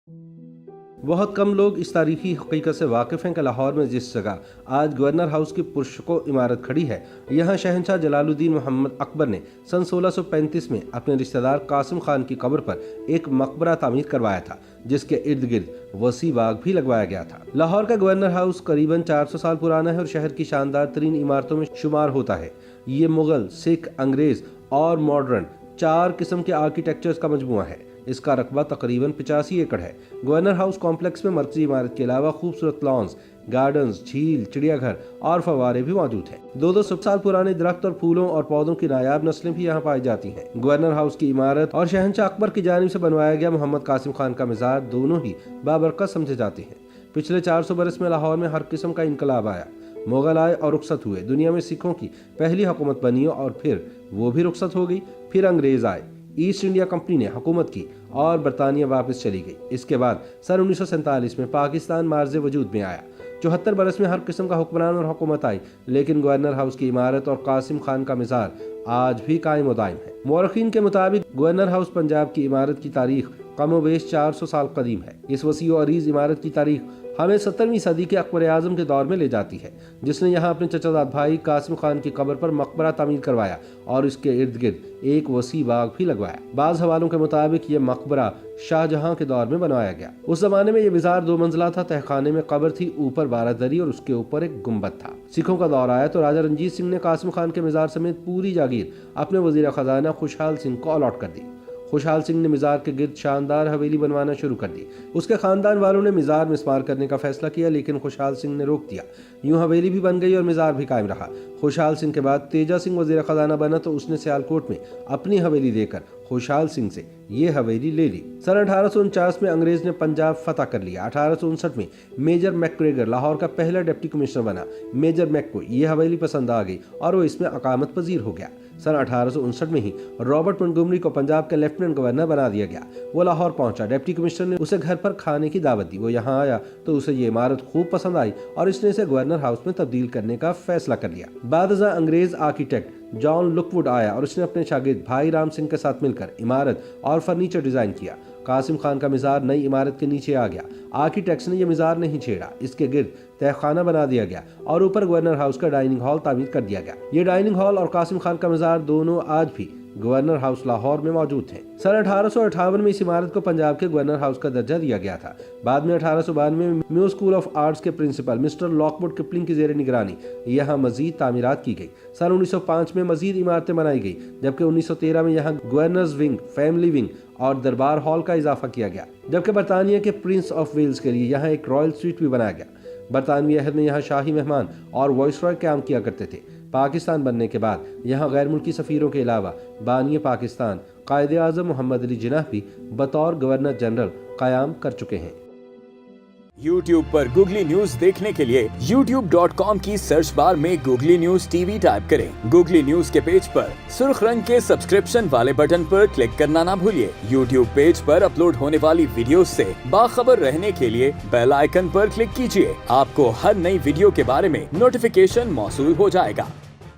बहुत कम लोग इस तारीखी हकीकत से वाकिफ़ हैं कि लाहौर में जिस जगह आज गवर्नर हाउस की पुरशको इमारत खड़ी है, यहाँ शहंशाह जलालुद्दीन मोहम्मद अकबर ने सन 1635 में अपने रिश्तेदार कासिम खान की कब्र पर एक मकबरा तामीर करवाया था, जिसके इर्द गिर्द वसी बाग भी लगवाया गया था। लाहौर का गवर्नर हाउस करीबन 400 साल पुराना है और शहर की शानदार तरीन इमारतों में शुमार होता है। ये मुगल, सिख, अंग्रेज और मॉडर्न 4 किस्म के आर्किटेक्चर्स का मजमुआ है। इसका रकबा तकरीबन 85 एकड़ है। गवर्नर हाउस कॉम्प्लेक्स में मरकजी इमारत के अलावा खूबसूरत लॉन्स, गार्डन्स, झील, चिड़ियाघर और फवारे भी मौजूद हैं। 200 साल पुराने दरख्त और फूलों और पौधों की नायाब नस्लें भी यहाँ पाई जाती हैं। गवर्नर हाउस की इमारत और शहंशाह अकबर की जानिब से बनवाया गया मोहम्मद कासिम खान का मज़ार दोनों ही बाबरकत समझे जाते हैं। पिछले 400 बरस में लाहौर में हर किस्म का इनकलाब आया। मुगल आए और रुखसत हुए। दुनिया में सिखों की पहली हुकूमत बनी और फिर वो भी रुखसत हो गई। फिर अंग्रेज आए, ईस्ट इंडिया कंपनी ने हुकूमत की और बरतानिया वापस चली गई। इसके बाद सन 1947 में पाकिस्तान मार्ज़े वजूद में आया। 74 बरस में हर किस्म का हुक्मरान और हुकूमत आई, लेकिन गवर्नर हाउस की इमारत और कासिम खान का मज़ार आज भी कायम व दायम है। मौरखीन के मुताबिक गवर्नर हाउस पंजाब की इमारत की तारीख कमोबेश 400 साल कदीम है। इस वसी व अरीज इमारत की तारीख हमें 17वीं सदी के अकबर आज़म के दौर में ले जाती है, जिसने यहाँ अपने चचाजाद भाई कासिम खान की कब्र पर मकबरा तामीर करवाया और इसके इर्द गिर्द एक वसी बाग भी लगवाया। बाज़ हवालों के मुताबिक ये मकबरा शाहजहां के दौर में बनवाया गया। उस जमाने में ये मज़ार 2 मंजिला था। तहखाने में कब्र थी, ऊपर 12 दरी और उसके ऊपर एक गुम्बद था। सिखों का दौर आया तो राजा रंजीत सिंह ने कासिम खान के मज़ार समेत पूरी जागीर अपने वज़ीर खजाना खुशहाल सिंह को अलॉट कर दी। खुशहाल सिंह ने मज़ार के गिर्द शानदार हवेली बनवाना शुरू कर दी। उसके खानदान वालों ने मज़ार मिस्मार करने का फैसला किया, लेकिन खुशहाल सिंह ने रोक दिया। यूं हवेली भी बन गई और मज़ार भी कायम रहा। खुशहाल सिंह के बाद तेजा सिंह वज़ीर खजाना बना तो उसने सियालकोट में अपनी हवेली देकर खुशहाल सिंह से ये हवेली ले ली। सन 1849 में अंग्रेज ने पंजाब फतह कर लिया। 1859 में मेजर मैक्ग्रेगर लाहौर का पहला डिप्टी कमिश्नर बना। मेजर मैक को ये हवेली पसंद आ गई और वो इसमें अकामत पजीर हो गया। सन 1859 में ही रॉबर्ट मंटगोमरी को पंजाब का लेफ्टिनेंट गवर्नर बना दिया गया। वो लाहौर पहुंचा। डिप्टी कमिश्नर ने उसे घर पर खाने की दावत दी। वो यहाँ आया तो उसे ये इमारत खूब पसंद आई और इसने इसे गवर्नर हाउस में तब्दील करने का फैसला कर लिया। बाद अंग्रेज आर्किटेक्ट जॉन लुकवुड आया और उसने अपने शागिर्द भाई राम सिंह के साथ मिलकर इमारत और फर्नीचर डिजाइन किया। कासिम खान का मज़ार नई इमारत के नीचे आ गया। आर्किटेक्ट्स ने यह मज़ार नहीं छेड़ा। इसके गिर्द तहखाना बना दिया गया और ऊपर गवर्नर हाउस का डाइनिंग हॉल तामीर कर दिया गया। ये डाइनिंग हॉल और कासिम खान का मज़ार दोनों आज भी गवर्नर हाउस लाहौर में मौजूद हैं। सन 1858 में इस इमारत को पंजाब के गवर्नर हाउस का दर्जा दिया गया था। बाद में 1892 में म्यू स्कूल ऑफ आर्ट्स के प्रिंसिपल मिस्टर लॉकवुड किपलिंग की ज़ेर निगरानी यहाँ मजीद तामीरात की गई। सन 1905 में मजीद इमारतें बनाई गई, जबकि 1913 में यहाँ गवर्नर्स विंग, फैमिली विंग और दरबार हॉल का इजाफा किया गया। जबकि बरतानिया के प्रिंस ऑफ वेल्स के लिए यहाँ एक रॉयल स्वीट भी बनाया गया। बरतानवी अहद में यहाँ शाही मेहमान और वॉइसरॉय क़याम किया करते थे। पाकिस्तान बनने के बाद यहाँ गैर मुल्की सफ़ीरों के अलावा बानी पाकिस्तान कायदे आज़म मोहम्मद अली जिन्नाह भी बतौर गवर्नर जनरल क़याम कर चुके हैं। YouTube पर गूगली न्यूज देखने के लिए youtube.com की सर्च बार में गूगली न्यूज टीवी टाइप करें। गूगली न्यूज के पेज पर सुर्ख रंग के सब्सक्रिप्शन वाले बटन पर क्लिक करना ना भूलिए। YouTube पेज पर अपलोड होने वाली वीडियोस से बाखबर रहने के लिए बेल आइकन पर क्लिक कीजिए। आपको हर नई वीडियो के बारे में नोटिफिकेशन मौसूल हो जाएगा।